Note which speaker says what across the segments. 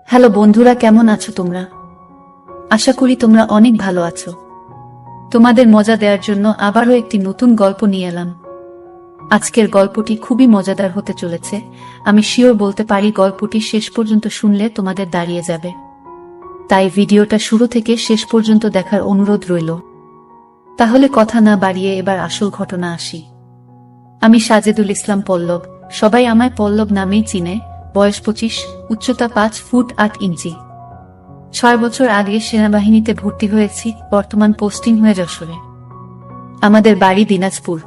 Speaker 1: Hello বন্ধুরা, কেমন আছো তোমরা? আশা করি তোমরা অনেক ভালো আছো। তোমাদের মজা দেওয়ার জন্য আবারও একটি নতুন গল্প নিয়ে এলাম। আজকের গল্পটি খুবই মজাদার হতে চলেছে। আমি শিওর বলতে পারি গল্পটি শেষ পর্যন্ত শুনলে তোমাদের দাঁড়িয়ে যাবে। তাই ভিডিওটা শুরু থেকে শেষ পর্যন্ত দেখার অনুরোধ রইল। তাহলে কথা না বাড়িয়ে এবার আসল ঘটনা আসি। আমি সাজেদুল ইসলাম পল্লব, সবাই আমায় পল্লব নামেই চিনে। বয়স 25, উচ্চতা 5 ফুট 8 ইঞ্চি। 6 বছর আগে সেনাবাহিনীতে ভর্তি হয়েছি, বর্তমান পোস্টিং হয়ে যশোরে। আমাদের বাড়ি দিনাজপুর।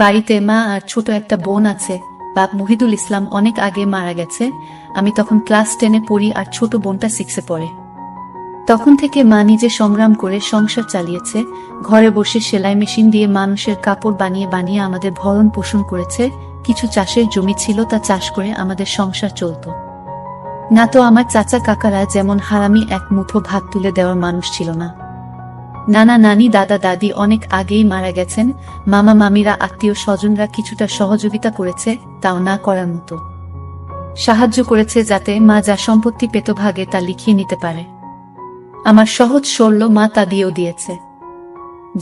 Speaker 1: বাড়িতে মা আর ছোট একটা বোন আছে। বাপ মুহিদুল ইসলাম অনেক আগে মারা গেছে। আমি তখন ক্লাস 10-এ পড়ি আর ছোট বোনটা 6-এ পড়ে। তখন থেকে মা নিজে সংগ্রাম করে সংসার চালিয়েছে। ঘরে বসে সেলাই মেশিন দিয়ে মানুষের কাপড় বানিয়ে বানিয়ে আমাদের ভরণ পোষণ করেছে। কিছু চাষের জমি ছিল, তা চাষ করে আমাদের সংসার চলত। না তো আমার চাচা কাকারা যেমন হারামি এক মুঠো ভাত তুলে দেওয়ার মানুষ ছিল না। নানা নানি দাদা দাদি অনেক আগেই মারা গেছেন। মামা মামিরা আত্মীয় স্বজনরা কিছুটা সহযোগিতা করেছে, তাও না করার মতো। সাহায্য করেছে যাতে মা যা সম্পত্তি পেত ভাগে তা লিখিয়ে নিতে পারে। আমার সহজ সরল মা তা দিয়েও দিয়েছে।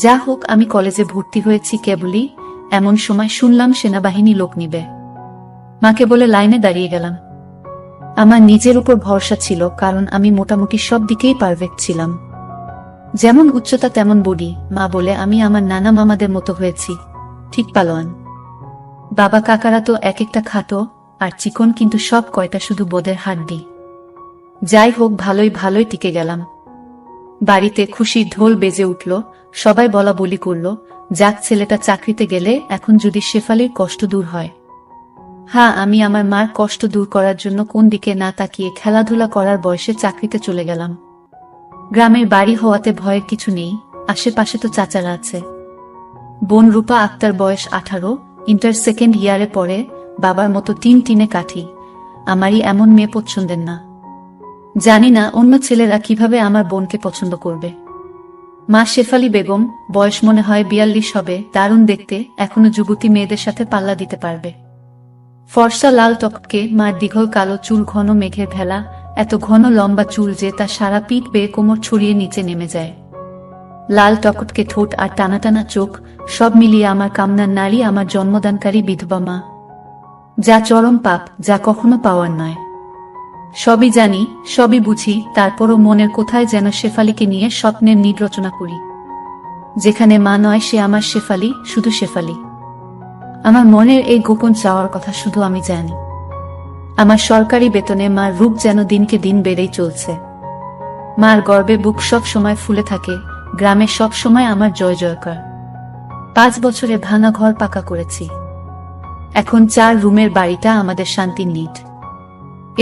Speaker 1: যা হোক, আমি কলেজে ভর্তি হয়েছি কেবলই। এমন সময় শুনলাম সেনাবাহিনী লোক নিবে। মাকে বলে লাইনে দাঁড়িয়ে গেলাম। আমার নিজের উপর ভরসা ছিল, কারণ আমি মোটামুটি সব দিকেই পারফেক্ট ছিলাম। যেমন উচ্চতা তেমন বডি। মা বলে আমি আমার নানা মামাদের মতো হয়েছি, ঠিক পালোয়ান। বাবা কাকারা তো এক একটা খাটো আর চিকন, কিন্তু সব কয়টা শুধু বোদের হাড্ডি। যাই হোক, ভালোই ভালোই টিকে গেলাম। বাড়িতে খুশির ঢোল বেজে উঠল। সবাই বলা বলি করল, যাক ছেলেটা চাকরিতে গেলে এখন যদি শেফালির কষ্ট দূর হয়। হ্যাঁ, আমি আমার মার কষ্ট দূর করার জন্য কোন দিকে না তাকিয়ে খেলাধুলা করার বয়সে চাকরিতে চলে গেলাম। গ্রামের বাড়ি হওয়াতে ভয়ের কিছু নেই, আশেপাশে তো চাচারা আছে। বোন রূপা আক্তার, বয়স 18, ইন্টার সেকেন্ড ইয়ারে পড়ে। বাবার মতো টিনে কাঠি। আমারই এমন মেয়ে পছন্দের না। জানি না অন্য ছেলেরা কিভাবে আমার বোনকে পছন্দ করবে। মা শেফালি বেগম, বয়স মনে হয় 42 হবে, দারুণ দেখতে, এখনো যুবতী মেয়েদের সাথে পাল্লা দিতে পারবে। ফর্সা লাল টকটকে, মার দীঘল কালো চুল, ঘন মেঘের ভেলা, এত ঘন লম্বা চুল যে তা সারা পিঠ বেয়ে কোমর ছড়িয়ে নিচে নেমে যায়। লাল টকটকে ঠোঁট আর টানা টানা চোখ, সব মিলিয়ে আমার কামনার নারী, আমার জন্মদানকারী বিধবা মা। যা চরম পাপ, যা কখনো পাওয়ার নয়। সবই জানি, সবই বুঝি, তারপরও মনের কোথায় যেন শেফালিকে নিয়ে স্বপ্নের নীড় রচনা করি। যেখানে মা নয় সে আমার শেফালি, শুধু শেফালি। আমার মনের এই গোপন চাওয়ার কথা শুধু আমি জানি। আমার সরকারি বেতনে মার রূপ যেন দিনকে দিন বেড়েই চলছে। মার গর্বে বুক সব সময় ফুলে থাকে। গ্রামে সব সময় আমার জয় জয়কার। 5 বছরে ভাঙা ঘর পাকা করেছি। এখন 4 রুমের বাড়িটা আমাদের শান্তির নিট।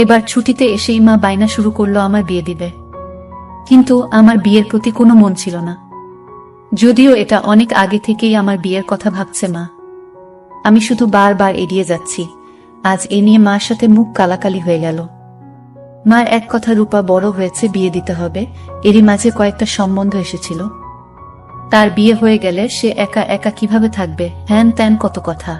Speaker 1: এবার ছুটিতে এসেই মা বায়না শুরু করলো আমার বিয়ে দিবে। কিন্তু আমার বিয়ের প্রতি কোনো মন ছিল না। যদিও এটা অনেক আগে থেকেই আমার বিয়ের কথা ভাবছে মা। আমি শুধু বারবার এড়িয়ে যাচ্ছি। আজ এ নিয়ে মার সাথে মুখ কালাকালি হয়ে গেল। মার এক কথা, রূপা বড় হয়েছে, বিয়ে দিতে হবে। এরই মাঝে কয়েকটা সম্বন্ধ এসেছিল। তার বিয়ে হয়ে গেলে সে একা একা কিভাবে থাকবে, হ্যান ত্যান কত কথা।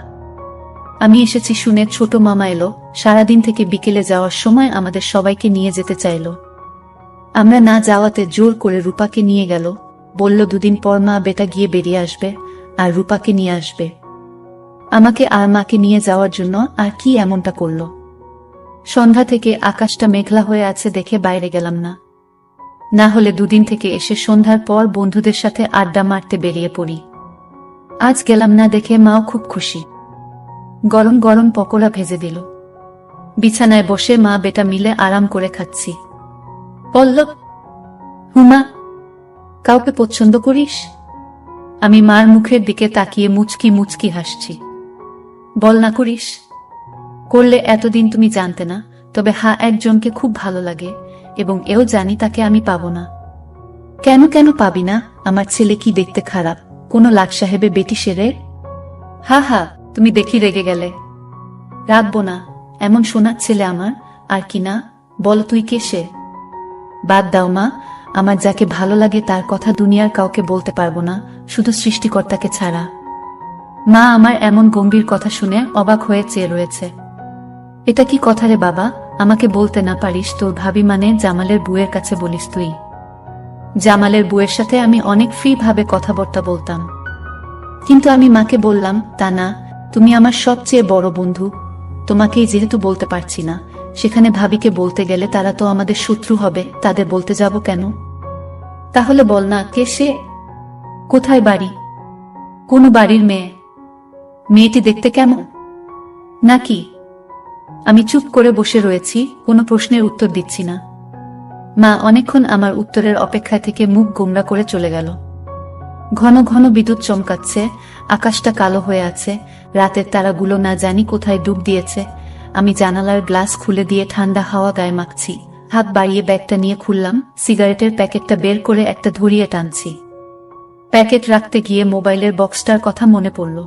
Speaker 1: আমি এসেছি শুনে ছোট মামা এলো। সারাদিন থেকে বিকেলে যাওয়ার সময় আমাদের সবাইকে নিয়ে যেতে চাইল। আমরা না যাওয়াতে জোর করে রূপাকে নিয়ে গেল। বলল 2 দিন পর মা বেটা গিয়ে বেরিয়ে আসবে আর রূপাকে নিয়ে আসবে। আমাকে আর মাকে নিয়ে যাওয়ার জন্য আর কি এমনটা করল। সন্ধ্যা থেকে আকাশটা মেঘলা হয়ে আছে দেখে বাইরে গেলাম না। না হলে 2 দিন থেকে এসে সন্ধ্যার পর বন্ধুদের সাথে আড্ডা মারতে বেরিয়ে পড়ি। আজ গেলাম না দেখে মাও খুব খুশি। গরম গরম পকোড়া ভেজে দিল। বিছানায় বসে মা বেটা মিলে আরাম করে খাচ্ছি। পল্লব, হুমা, কাউকে পছন্দ করিস? আমি মার মুখের দিকে তাকিয়ে মুচকি মুচকি হাসছি। বল না করিস? করলে এতদিন তুমি জানতে না, তবে হ্যাঁ, একজনকে খুব ভালো লাগে এবং এও জানি তাকে আমি পাবো না। কেন কেন পাবি না? আমার ছেলে কি দেখতে খারাপ? কোনো লাট সাহেবে বেটি সেরে? হা হা, তুমি দেখি রেগে গেলে। রাখবো না, এমন সোনার ছেলে আমার। আর কি না, বল তুই কে সে? বাদ দাও মা, আমার যাকে ভালো লাগে তার কথা দুনিয়ার কাউকে বলতে পারবো না, শুধু সৃষ্টিকর্তাকে ছাড়া। মা আমার এমন গম্ভীর কথা শুনে অবাক হয়ে চেয়ে রয়েছে। এটা কি কথা রে বাবা? আমাকে বলতে না পারিস তোর ভাবি মানে জামালের বুয়ের কাছে বলিস তুই? জামালের বুয়ের সাথে আমি অনেক ফ্রি ভাবে কথাবার্তা বলতাম, কিন্তু আমি মাকে বললাম তা না, তুমি আমার সবচেয়ে বড় বন্ধু, তোমাকেই যেহেতু বলতে পারছি না, সেখানে ভাবিকে বলতে গেলে তারা তো আমাদের শত্রু হবে, তাদের বলতে যাব কেন? তাহলে বল না, কে সে? কোথায় বাড়ি? কোন বাড়ির মেয়ে? মেয়েটি দেখতে কেমন? নাকি? আমি চুপ করে বসে রয়েছি, কোনো প্রশ্নের উত্তর দিচ্ছি না। মা অনেকক্ষণ আমার উত্তরের অপেক্ষায় থেকে মুখ গোমড়া করে চলে গেল। ঘন ঘন বিদ্যুৎ চমকাচ্ছে, আকাশটা কালো হয়ে আছে, রাতের তারাগুলো না জানি কোথায় ডুব দিয়েছে। আমি জানালার গ্লাস খুলে দিয়ে ঠান্ডা হাওয়া গায়ে মাখছি, হাত বাড়িয়ে ব্যাগটা নিয়ে খুললাম, সিগারেটের প্যাকেটটা বের করে একটা ধরিয়ে টানছি। প্যাকেট রাখতে গিয়ে মোবাইলের বক্সটার কথা মনে পড়ল।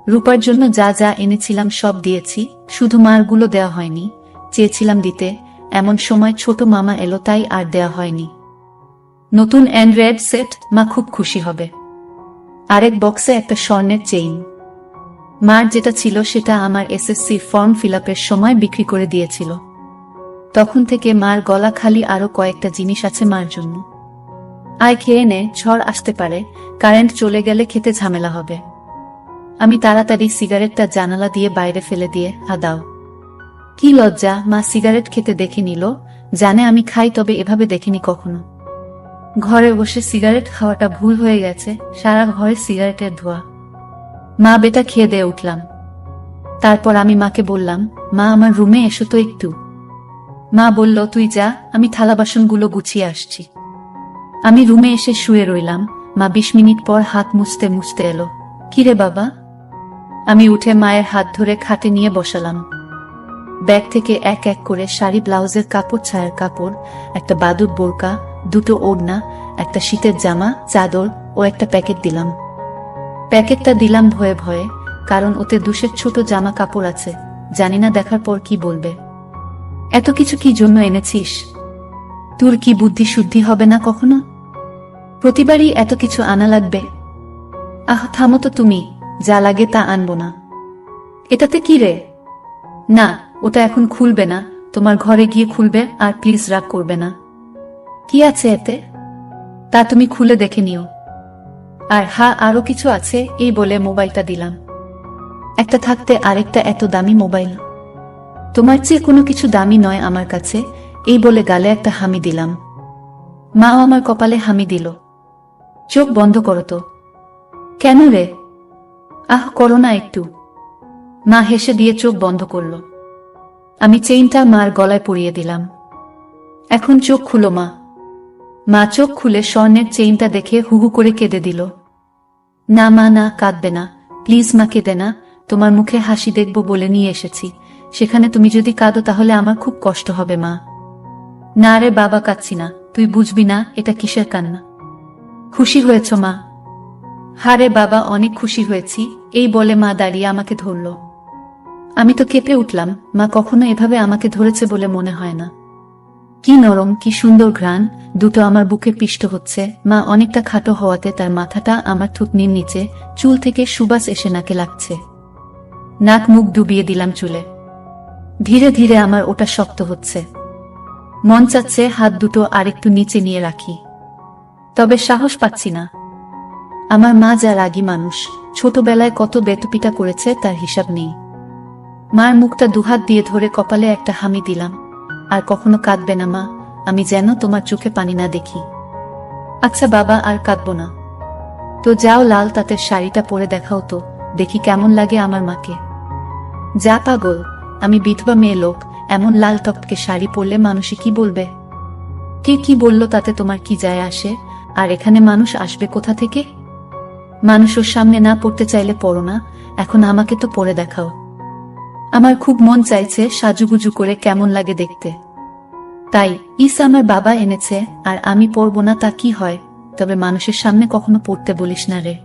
Speaker 1: রূপার জন্য যা যা এনেছিলাম সব দিয়েছি, শুধু মারগুলো দেওয়া হয়নি, চেয়েছিলাম দিতে, এমন সময় ছোট মামা এলো তাই আর দেওয়া হয়নি। নতুন অ্যান্ড্রয়েড সেট, মা খুব খুশি হবে। আরেক বক্সে একটা স্বর্ণের চেইন। মার যেটা ছিল সেটা আমার এসএসসি ফর্ম ফিলআপের সময় বিক্রি করে দিয়েছিল। তখন থেকে মার গলা খালি, আরো কয়েকটা জিনিস আছে মার জন্য। আয় খেয়ে নে, ঝড় আসতে পারে, কারেন্ট চলে গেলে খেতে ঝামেলা হবে। আমি তাড়াতাড়ি সিগারেটটা জানালা দিয়ে বাইরে ফেলে দিয়ে, দাও। কি লজ্জা, মা সিগারেট খেতে দেখে নিল, জানে আমি খাই তবে এভাবে দেখেনি কখনো। ঘরে বসে সিগারেট খাওয়াটা ভুল হয়ে গেছে, সারা ঘরে সিগারেটের ধোঁয়া। মা বেটা খেয়ে দিয়ে উঠলাম। তারপর আমি মাকে বললাম, মা আমার রুমে এসো তো একটু। মা বলল, তুই যা, আমি থালা বাসনগুলো গুছিয়ে আসছি। আমি রুমে এসে শুয়ে রইলাম। মা 20 মিনিট পর হাত মুছতে মুছতে এলো। কিরে বাবা? আমি উঠে মায়ের হাত ধরে খাটে নিয়ে বসালাম। ব্যাগ থেকে এক এক করে শাড়ি, ব্লাউজের কাপড়, ছায়ার কাপড়, একটা বাদুর বোরকা, দুটো ওড়না, একটা শীতের জামা, চাদর ও একটা প্যাকেট দিলাম। প্যাকেটটা দিলাম ভয়ে ভয়ে, কারণ ওতে দুশের ছোট জামা কাপড় আছে, জানি না দেখার পর কি বলবে। এত কিছু কি জন্য এনেছিস? তোর কি বুদ্ধি শুদ্ধি হবে না কখনো? প্রতিবারই এত কিছু আনা লাগবে? থামো তো তুমি, যা লাগে তা আনবো না। এটাতে কি রে? না, ওটা এখন খুলবে না, তোমার ঘরে গিয়ে খুলবে, আর প্লিজ রাগ করবে না। কি আছে এতে? তা তুমি খুলে দেখে নিও। আর আরো কিছু আছে, এই বলে মোবাইলটা দিলাম। একটা থাকতে আরেকটা এত দামি মোবাইল? তোমার চেয়ে কোনো কিছু দামি নয় আমার কাছে, এই বলে গালে একটা হামি দিলাম। মাও আমার কপালে হামি দিল। চোখ বন্ধ করো তো। কেন রে? করো না একটু। মা হেসে দিয়ে চোখ বন্ধ করল। আমি চেইনটা মার গলায় পরিয়ে দিলাম। এখন চোখ খুলো মা। মা চোখ খুলে স্বর্ণের চেইনটা দেখে হুহু করে কেঁদে দিল। না মা, না, কাঁদবে না, প্লিজ মা, কেঁদে না, তোমার মুখে হাসি দেখব বলে নিয়ে এসেছি, সেখানে তুমি যদি কাঁদো তাহলে আমার খুব কষ্ট হবে মা। না রে বাবা, কাঁদছি না, তুই বুঝবি না এটা কিসের কান্না। খুশি হয়েছ মা? হারে বাবা, অনেক খুশি হয়েছি, এই বলে মা দাঁড়িয়ে আমাকে ধরল। আমি তো কেঁপে উঠলাম, মা কখনো এভাবে আমাকে ধরেছে বলে মনে হয় না। কি নরম, কি সুন্দর ঘ্রাণ, দুটো আমার বুকে পিষ্ট হচ্ছে। মা অনেকটা খাটো হওয়াতে তার মাথাটা আমার থুতনির নিচে, চুল থেকে সুবাস এসে নাকে লাগছে। নাক মুখ ডুবিয়ে দিলাম চুলে। ধীরে ধীরে আমার ওটা শক্ত হচ্ছে। মন চাচ্ছে হাত দুটো আরেকটু নিচে নিয়ে রাখি, তবে সাহস পাচ্ছি না। আমার মা যা রাগী মানুষ, ছোটবেলায় কত বেতুপিটা করেছে তার হিসাব নেই। মার মুখটা দুহাত দিয়ে ধরে কপালে একটা হামি দিলাম। আর কখনো কাঁদবে না মা, আমি যেন তোমার চোখে পানি না দেখি। আচ্ছা বাবা, আর কাঁদবো না। তো যাও, লাল তাঁতের শাড়িটা পরে দেখাও তো, দেখি কেমন লাগে আমার মাকে। যা পাগল, আমি বিধবা মেয়ে লোক, এমন লাল টকটকে শাড়ি পরলে মানুষে কি বলবে? কে কি বলল তাতে তোমার কি যায় আসে? আর এখানে মানুষ আসবে কোথা থেকে? মানুষ ওর সামনে না পড়তে চাইলে পড়ো না, এখন আমাকে তো পরে দেখাও। আমার খুব মন চাইছে সাজুগুজু করে কেমন লাগে দেখতে। তাই আমার বাবা এনেছে, আর আমি পরবো না তা কি হয়? তবে মানুষের সামনে কখনো পড়তে বলিস না রে।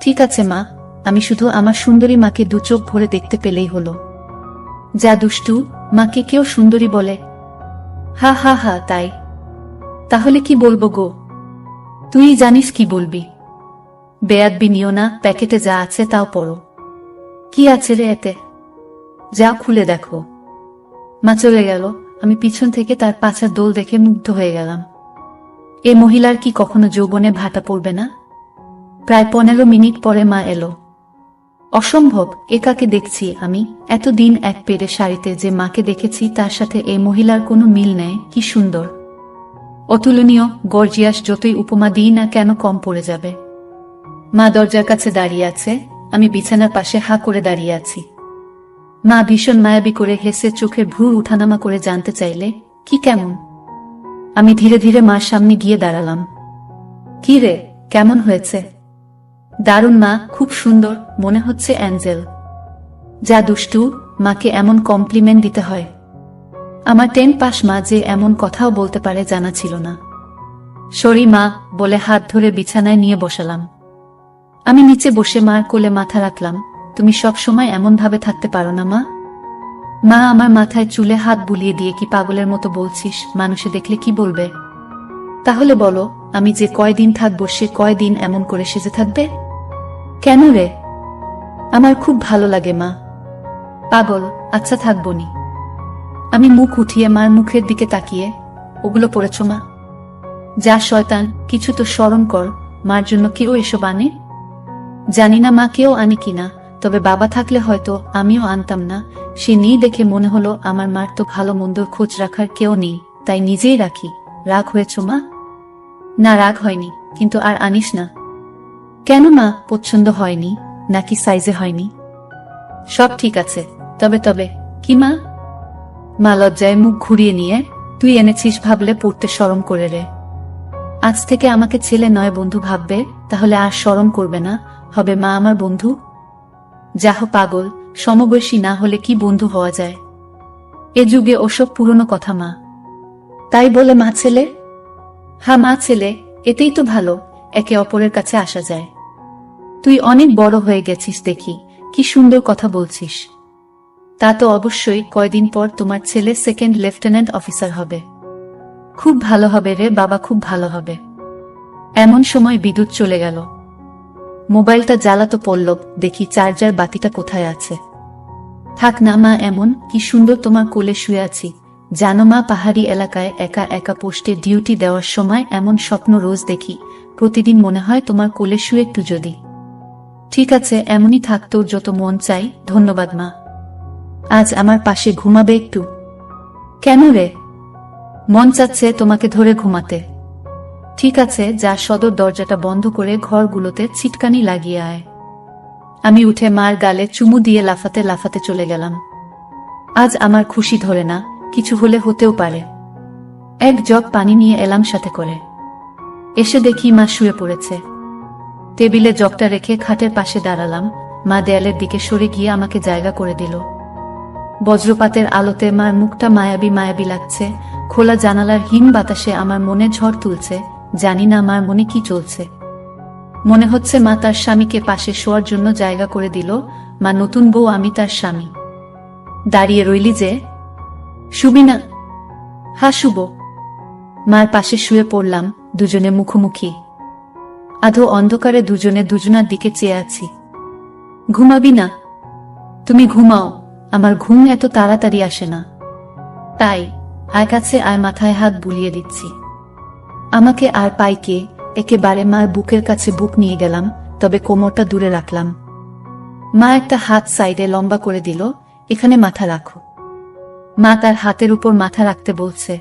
Speaker 1: ঠিক আছে মা, আমি শুধু আমার সুন্দরী মাকে দু চোখ ভরে দেখতে পেলেই হলো। যা দুষ্টু, মাকে কেউ সুন্দরী বলে? হা হা হা, তাই? তাহলে কি বলবো গো? তুই জানিস কি বলবি। বেয়াদবি নিও না, প্যাকেটে যা আছে তাও পড়ো। কি আছে রে এতে? যা খুলে দেখো। মা চলে গেল। আমি পিছন থেকে তার পাছার দোল দেখে মুগ্ধ হয়ে গেলাম। এ মহিলার কি কখনো যৌবনে ভাটা পড়বে না? প্রায় 15 মিনিট পরে মা এলো। অসম্ভব, এ কাকে দেখছি আমি? এতদিন এক পেরে শাড়িতে যে মাকে দেখেছি তার সাথে এই মহিলার কোনো মিল নেই। কি সুন্দর, অতুলনীয়, গর্জিয়াস, যতই উপমা দিই না কেন কম পড়ে যাবে। মা দরজার কাছে দাঁড়িয়ে আছে, আমি বিছানার পাশে হা করে দাঁড়িয়ে আছি। মা ভীষণ মায়াবী করে হেসে চোখের ভ্রু উঠানামা করে জানতে চাইলে, কি কেমন? আমি ধীরে ধীরে মার সামনে গিয়ে দাঁড়ালাম। কি রে, কেমন হয়েছে? দারুণ মা, খুব সুন্দর, মনে হচ্ছে অ্যাঞ্জেল। যা দুষ্টু, মাকে এমন কমপ্লিমেন্ট দিতে হয়? আমার 10 পাস মা যে এমন কথাও বলতে পারে জানা ছিল না। সরি মা, বলে হাত ধরে বিছানায় নিয়ে বসালাম। আমি নিচে বসে মার কোলে মাথা রাখলাম। তুমি সব সময় এমন ভাবে থাকতে পারো না মা? মা আমার মাথায় চুলে হাত বুলিয়ে দিয়ে, কি পাগলের মতো বলছিস? মানুষে দেখলে কি বলবে? তাহলে বলো, আমি যে কয়দিন থাকবো সে কয়দিন এমন করে সেজে থাকবে? কেন রে? আমার খুব ভালো লাগে মা। পাগল, আচ্ছা থাকবনি। আমি মুখ উঠিয়ে মার মুখের দিকে তাকিয়ে, ওগুলো পড়েছ মা? যা শয়তান, কিছু তো স্মরণ কর। মার জন্য কেউ এসব আনে? জানি না মা কেউ আনে কিনা, তবে বাবা থাকলে হয়তো আমিও আনতাম না। সে নেই দেখে মনে হলো আমার মার তো ভালো মন্দর খোঁজ রাখার কেউ নেই, তাই নিজেই রাখি। রাগ হয়েছ মা? না, রাগ হয়নি, কিন্তু আর আনিস না। কেন মা, পছন্দ হয়নি নাকি সাইজে হয়নি? সব ঠিক আছে, তবে তবে কি মা? মা লজ্জায় মুখ ঘুরিয়ে নিয়ে, তুই এনেছিস ভাবলে পড়তে শরম করে রে। আজ থেকে আমাকে ছেলে নয় বন্ধু ভাববে, তাহলে আর শরম করবে না, হবে মা আমার বন্ধু। যাহ পাগল, সমবয়সী না হলে কি বন্ধু হওয়া যায়? এ যুগে ওসব পুরনো কথা মা। তাই বলে মা ছেলে? হ্যাঁ মা ছেলে, এতেই তো ভালো, একে অপরের কাছে আসা যায়। তুই অনেক বড় হয়ে গেছিস দেখি, কি সুন্দর কথা বলছিস। তা তো অবশ্যই, কয়দিন পর তোমার ছেলে 2nd লেফটেন্যান্ট অফিসার হবে। খুব ভালো হবে রে বাবা, খুব ভালো হবে। এমন সময় বিদ্যুৎ চলে গেল। মোবাইলটা জ্বালাতো পড়ল, দেখি চার্জার বাতিটা কোথায় আছে। থাক না মা এমন, কি সুন্দর তোমার কোলে শুয়ে আছি। জানো মা, পাহাড়ি এলাকায় একা একা পোস্টে ডিউটি দেওয়ার সময় এমন স্বপ্ন রোজ দেখি। প্রতিদিন মনে হয় তোমার কোলে শুয়ে একটু যদি। ঠিক আছে, এমনই থাক, তোর যত মন চাই। ধন্যবাদ মা। আজ আমার পাশে ঘুমাবে একটু? কেন রে? মন চাচ্ছে তোমাকে ধরে ঘুমাতে। ঠিক আছে, যা, সদর দরজাটা বন্ধ করে ঘরগুলোতে ছিটকানি লাগিয়ে আয়। আমি উঠে মার গালে চুমু দিয়ে লাফাতে লাফাতে চলে গেলাম। আজ আমার খুশি ধরে না, কিছু হলে হতেও পারে। এক জগ পানি নিয়ে এলাম সাথে করে। এসে দেখি মা শুয়ে পড়েছে। টেবিলে জগটা রেখে খাটের পাশে দাঁড়ালাম। মা দেয়ালের দিকে সরে গিয়ে আমাকে জায়গা করে দিল। বজ্রপাতের আলোতে মার মুখটা মায়াবী মায়াবী লাগছে। খোলা জানালার হিম বাতাসে আমার মনে ঝড় তুলছে। জানি না আমার মনে কি চলছে। মনে হচ্ছে মা তার স্বামীকে পাশে শোয়ার জন্য জায়গা করে দিল। মা নতুন বউ, আমি তার স্বামী। দাঁড়িয়ে রইলি যে, শুবি না? হ্যাঁ শুব। মার পাশে শুয়ে পড়লাম, দুজনে মুখোমুখি। আধো অন্ধকারে দুজনে দুজনার দিকে চেয়ে আছি। ঘুমাবি না? তুমি ঘুমাও, আমার ঘুম এত তাড়াতাড়ি আসে না। তাই আয় কাছে আয়, মাথায় হাত বুলিয়ে দিচ্ছি। আমাকে আর পাই কে? একেবারে মার বুকের কাছে বুক নিয়ে গেলাম, তবে কোমরটা দূরে রাখলাম। মা একটা হাত সাইডে লম্বা করে দিল, এখানে মাথা রাখো। মা তার হাতের উপর মাথা রাখতে বলছে।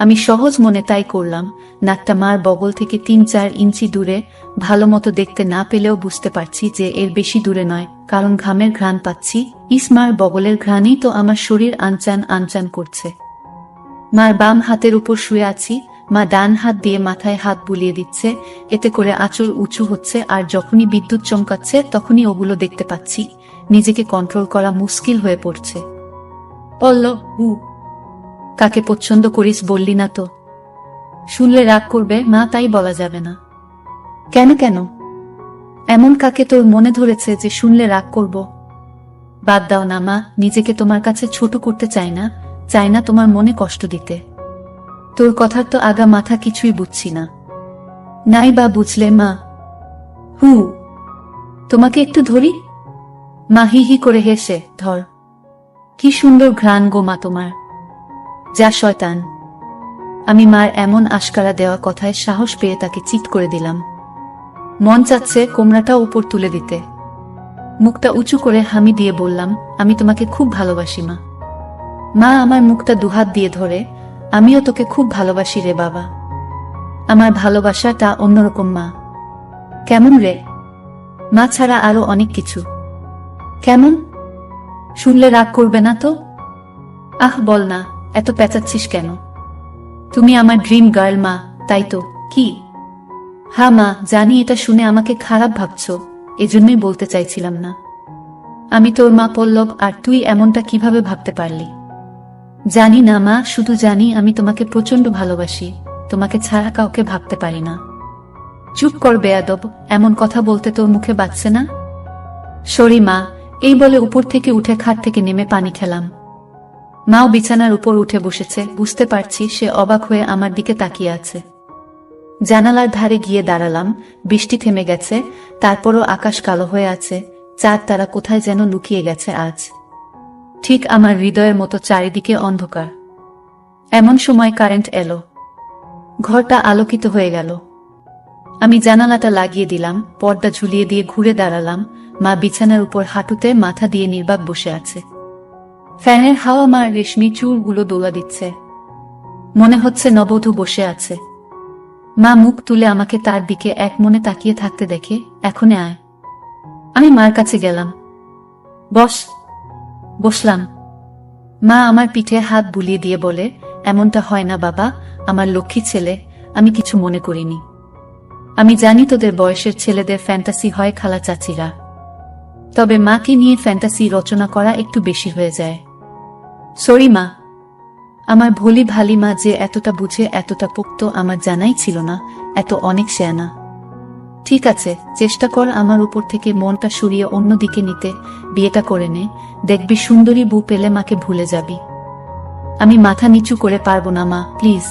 Speaker 1: আমি সহজ মনে তাই করলাম। নাকটা মার বগল থেকে 3-4 ইঞ্চি দূরে। ভালো মতো দেখতে না পেলেও বুঝতে পারছি যে এর বেশি দূরে নয়, কারণ ঘামের ঘ্রাণ পাচ্ছি। মার বগলের ঘ্রাণই তো আমার শরীর আনচান আনচান করছে। মার বাম হাতের উপর শুয়ে আছি, মা ডান হাত দিয়ে মাথায় হাত বুলিয়ে দিচ্ছে। এতে করে আঁচল উঁচু হচ্ছে, আর যখনই বিদ্যুৎ চমকাচ্ছে তখনই ওগুলো দেখতে পাচ্ছি। নিজেকে কন্ট্রোল করা মুশকিল হয়ে পড়ছে। কাকে পছন্দ করিস বললি না তো? শুনলে রাগ করবে মা, তাই বলা যাবে না। কেন কেন? এমন কাকে তোর মনে ধরেছে যে শুনলে রাগ করব? বাদ দাও না মা, নিজেকে তোমার কাছে ছোট করতে চাই না, চাই না তোমার মনে কষ্ট দিতে। তোর কথার তো আগা মাথা কিছুই বুঝছি না। নাই বা বুঝলে মা? তোমাকে একটু ধরি? মা হি হি করে হেসে, ধর। কি সুন্দর ঘ্রাণ গো মা তোমার। যা শয়তান। আমি মার এমন আশকারা দেওয়া কথায় সাহস পেয়ে তাকে চিৎ করে দিলাম। মন চাচ্ছে কোমরাটা উপর তুলে দিতে। মুখটা উঁচু করে হামি দিয়ে বললাম, আমি তোমাকে খুব ভালোবাসি মা। মা আমার মুখটা দুহাত দিয়ে ধরে, আমিও তোকে খুব ভালোবাসি রে বাবা। আমার ভালোবাসাটা অন্যরকম মা। কেমন রে? মা ছাড়া আরো অনেক কিছু। কেমন? শুনলে রাগ করবে না তো? আহ বল না, এত পেঁচাচ্ছিস কেন? তুমি আমার ড্রিম গার্ল মা, তাই তো? কি? হ্যাঁ মা, জানি এটা শুনে আমাকে খারাপ ভাবছ, এজন্যই বলতে চাইছিলাম না। আমি তোর মা পল্লব, আর তুই এমনটা কিভাবে ভাবতে পারলি? জানি না মা, শুধু জানি আমি তোমাকে প্রচন্ড ভালোবাসি, তোমাকে ছাড়া কাউকে ভাবতে পারি না। চুপ কর বেয়াদব, এমন কথা বলতে তোর মুখে বাজছে না? সরি মা, এই বলে উপর থেকে উঠে খাট থেকে নেমে পানি খেলাম। মাও বিছানার উপর উঠে বসেছে, বুঝতে পারছি সে অবাক হয়ে আমার দিকে তাকিয়ে আছে। জানালার ধারে গিয়ে দাঁড়ালাম। বৃষ্টি থেমে গেছে, তারপরও আকাশ কালো হয়ে আছে, চাঁদ তারা কোথায় যেন লুকিয়ে গেছে আজ। ঠিক আমার হৃদয়ের মতো চারিদিকে অন্ধকার। এমন সময় কারেন্ট এলো। ঘরটা আলোকিত হয়ে গেল। আমি জানালাটা লাগিয়ে দিলাম, পর্দা ঝুলিয়ে দিয়ে ঘুরে দাঁড়ালাম। মা বিছানার উপর হাঁটুতে মাথা দিয়ে নির্বাক বসে আছে। ফ্যানের হাওয়া মার রেশমি চুলগুলো দোলা দিচ্ছে। মনে হচ্ছে নববধূ বসে আছে। মা মুখ তুলে আমাকে তার দিকে এক মনে তাকিয়ে থাকতে দেখে, এখনে আয়। আমি মার কাছে গেলাম। বস। বসলাম। মা আমার পিঠে হাত বুলিয়ে দিয়ে বলে, এমনটা হয় না বাবা, আমার লক্ষ্মী ছেলে, আমি কিছু মনে করিনি। আমি জানি তোদের বয়সের ছেলেদের ফ্যান্টাসি হয় খালা চাচিরা, তবে মাকে নিয়ে ফ্যান্টাসি রচনা করা একটু বেশি হয়ে যায়। সরি মা। আমার ভোলি ভালি মা যে এতটা বুঝে, এতটা পোক্ত আমার জানাই ছিল না, এত অনেক শেয়ানা। ঠিক আছে, চেষ্টা কর আমার উপর থেকে মনটা সরিয়ে অন্যদিকে নিতে, বিয়েটা করে নে, দেখবি সুন্দরী বউ পেলে মাকে ভুলে যাবি। আমি মাথা নিচু করে পারবো না মা, প্লিজ।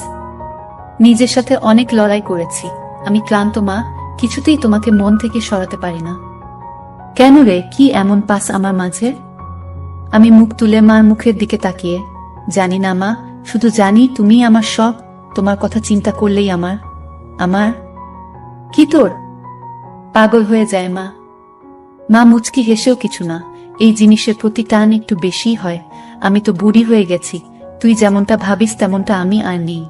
Speaker 1: নিজের সাথে অনেক লড়াই করেছি, আমি ক্লান্ত মা, কিছুতেই তোমাকে মন থেকে সরাতে পারি না। কেন রে, কি এমন পাস আমার মাঝে? আমি মুখ তুলে মার মুখের দিকে তাকিয়ে, জানি না মা, শুধু জানি তুমি আমার সব, তোমার কথা চিন্তা করলেই আমার কি তোর? পাগল হয়ে যায় মা। মা মুচকি হেসেও কিছু না, এই জিনিসের প্রতি টান একটু বেশি হয়। আমি তো বুড়ি হয়ে গেছি, তুই যেমনটা ভাবিস তেমনটা আমি আর নেই।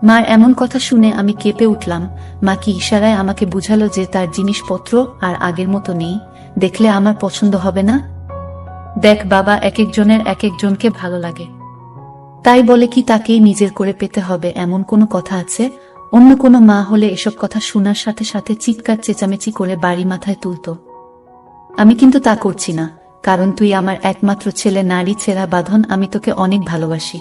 Speaker 1: মার এমন কথা শুনে আমি কেঁপে উঠলাম। মা কি ইশারায় আমাকে বুঝালো যে তার জিনিসপত্র আর আগের মতো নেই, দেখলে আমার পছন্দ হবে না? দেখ বাবা, এক একজনের এক একজনকে ভালো লাগে, তাই বলে কি তাকেই নিজের করে পেতে হবে এমন কোনো কথা আছে? অন্য কোনো মা হলে এসব কথা শোনার সাথে সাথে চিৎকার চেঁচামেচি করে বাড়ি মাথায় তুলত। আমি কিন্তু তা করছি না, কারণ তুই আমার একমাত্র ছেলে, নারী ছেঁড়া বাঁধন, আমি তোকে অনেক ভালোবাসি।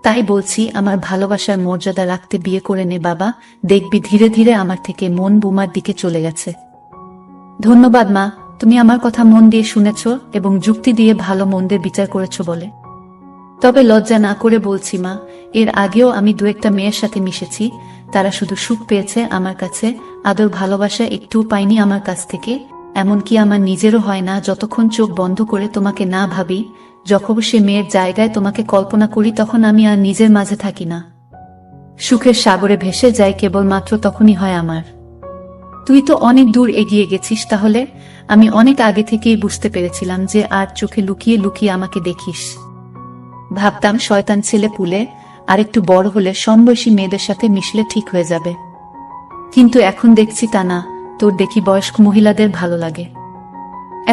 Speaker 1: তাই বলছি, আমার ভালোবাসার মর্যাদা রাখতে বিয়ে করে নে বাবা, দেখবি ধীরে ধীরে আমার থেকে মন বোমার দিকে চলে গেছে। ধন্যবাদ মা, তুমি আমার কথা মন দিয়ে শুনেছ এবং যুক্তি দিয়ে ভালো মন্দের বিচার করেছ বলে। তবে লজ্জা না করে বলছি মা, এর আগেও আমি দু একটা মেয়ের সাথে মিশেছি, তারা শুধু সুখ পেয়েছে আমার কাছে, আদর ভালোবাসা একটুও পাইনি আমার কাছ থেকে। এমনকি আমার নিজেরও হয় না যতক্ষণ চোখ বন্ধ করে তোমাকে না ভাবি, যখন সে মেয়ের জায়গায় তোমাকে কল্পনা করি, তখন আমি আর নিজের মাঝে থাকি না। সুখের সাগরে ভেসে যাই কেবলমাত্র তখনই হয় আমার। তুই তো অনেক দূর এগিয়ে গেছিস তাহলে। আমি অনেক আগে থেকেই বুঝতে পেরেছিলাম যে আর চোখে লুকিয়ে লুকিয়ে আমাকে দেখিস। ভাবতাম শয়তান ছেলে পুলে, আর একটু বড় হলে সমবয়সী মেয়েদের সাথে মিশলে ঠিক হয়ে যাবে, কিন্তু এখন দেখছি তা না, তোর দেখি বয়স্ক মহিলাদের ভালো লাগে।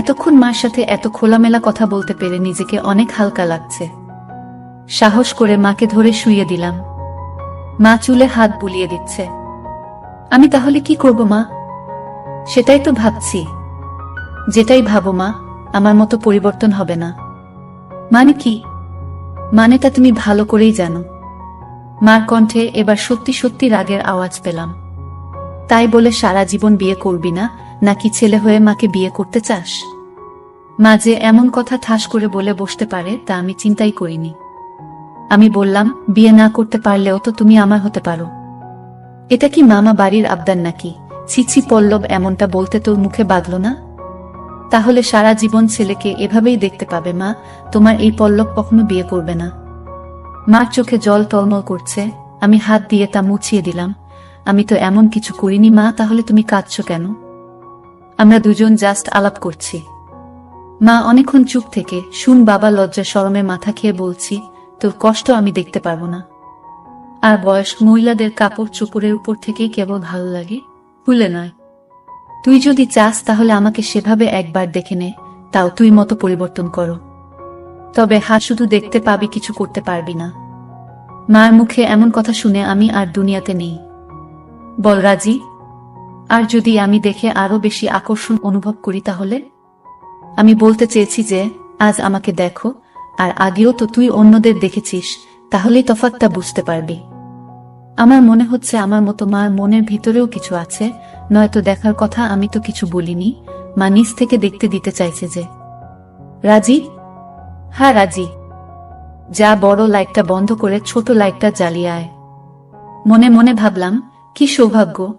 Speaker 1: এতক্ষণ মার সাথে এত খোলামেলা কথা বলতে পেরে নিজেকে অনেক হালকা লাগছে। সাহস করে মাকে ধরে শুইয়ে দিলাম। মা চুলে হাত বুলিয়ে দিচ্ছে। আমি তাহলে কি করব মা? সেটাই তো ভাবছি। যেটাই ভাবো মা, আমার মতো পরিবর্তন হবে না। মানে কি? মানেটা তুমি ভালো করেই জানো। মার কণ্ঠে এবার সত্যি সত্যি রাগের আওয়াজ পেলাম। তাই বলে সারা জীবন বিয়ে করবি না, নাকি ছেলে হয়ে মাকে বিয়ে করতে চাস? মা যে এমন কথা ঠাস করে বলে বসতে পারে তা আমি চিন্তাই করিনি। আমি বললাম, বিয়ে না করতে পারলেও তো তুমি আমার হতে পারো। এটা কি মামা বাড়ির আবদার নাকি? ছি ছি পল্লব, এমনটা বলতে তোর মুখে বাঁধল না? তাহলে সারা জীবন ছেলেকে এভাবেই দেখতে পাবে মা। তোমার এই পল্লব কখনো বিয়ে করবে না। মার চোখে জল টলমল করছে। আমি হাত দিয়ে তা মুছিয়ে দিলাম। আমি তো এমন কিছু করিনি মা, তাহলে তুমি কাঁদছো কেন? আমরা দুজন জাস্ট আলাপ করছি। মা অনেকক্ষণ চুপ থেকে শুন বাবা লজ্জা শরমে মাথা খেয়ে বলছি, তোর কষ্ট আমি দেখতে পারবো না। আর বয়স মহিলাদের কাপড় চোপড়ের উপর থেকেই কেবল ভালো লাগে, ভুলে নয়। তুই যদি চাস তাহলে আমাকে সেভাবে একবার দেখে নে, তাও তুই মতো পরিবর্তন করো। তবে শুধু দেখতে পাবি, কিছু করতে পারবি না। মার মুখে এমন কথা শুনে আমি আর দুনিয়াতে নেই। বল রাজি? আর যদি আমি দেখে আরো বেশি আকর্ষণ অনুভব করি তাহলে? আমি বলতে চেয়েছি যে আজ আমাকে দেখো, আর আগেও তো তুই অন্যদের দেখেছিস, তাহলেই তফাৎটা বুঝতে পারবি। আমার মনে হচ্ছে আমার মতো মার মনের ভিতরেও কিছু আছে, নয়তো দেখার কথা আমি তো কিছু বলিনি। মা নিজ থেকে দেখতে দিতে চাইছে যে। রাজি? হ্যাঁ রাজি। যা, বড় লাইটটা বন্ধ করে ছোট লাইটটা জ্বালিয়ে আয়। মনে মনে ভাবলাম, কি সৌভাগ্য,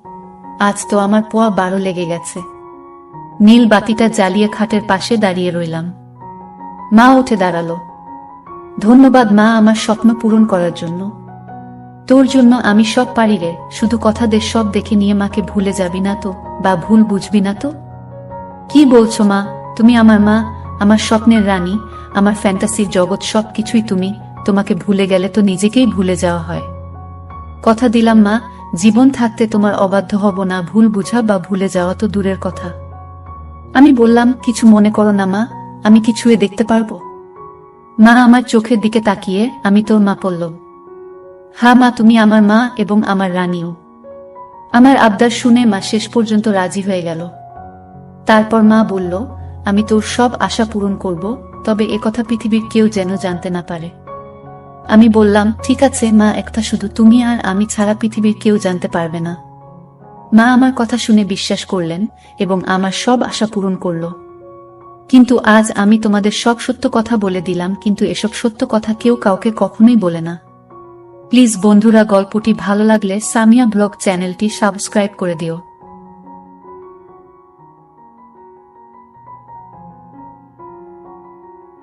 Speaker 1: আজ তো আমার পোয়া 12 লেগে গেছে। নীল বাতিটা জ্বালিয়ে খাটের পাশে দাঁড়িয়ে রইলাম। মা উঠে দাঁড়ালো। ধন্যবাদ মা, আমার স্বপ্ন পূরণ করার জন্য। তোর জন্য আমি সব পারি রে, শুধু কথা দে সব দেখে নিয়ে মাকে ভুলে যাবি না তো, বা ভুল বুঝবি না তো? কি বলছো মা? তুমি আমার মা, আমার স্বপ্নের রানী, আমার ফ্যান্টাসির জগৎ, সব কিছুই তুমি। তোমাকে ভুলে গেলে তো নিজেকেই ভুলে যাওয়া হয়। কথা দিলাম মা, জীবন থাকতে তোমার অবাধ্য হব না। ভুল বুঝা বা ভুলে যাওয়া তো দূরের কথা। আমি বললাম, কিছু মনে করো না মা, আমি কি ছুঁয়ে দেখতে পারবো? মা আমার চোখের দিকে তাকিয়ে, আমি তোর মা পল্লব। হ্যাঁ মা, তুমি আমার মা এবং আমার রানীও। আমার আবদার শুনে মা শেষ পর্যন্ত রাজি হয়ে গেল। তারপর মা বলল, আমি তোর সব আশা পূরণ করব, তবে একথা পৃথিবীর কেউ যেন জানতে না পারে। আমি বললাম, ঠিক আছে মা, একটা শুধু তুমি আর আমি ছাড়া পৃথিবীর কেউ জানতে পারবে না। মা আমার কথা শুনে বিশ্বাস করলেন এবং আমার সব আশা পূরণ করল। কিন্তু আজ আমি তোমাদের সব সত্য কথা বলে দিলাম, কিন্তু এসব সত্য কথা কেউ কাউকে কখনোই বলে না। প্লিজ বন্ধুরা, গল্পটি ভালো লাগলে সামিয়া ব্লগ চ্যানেলটি সাবস্ক্রাইব করে দিও।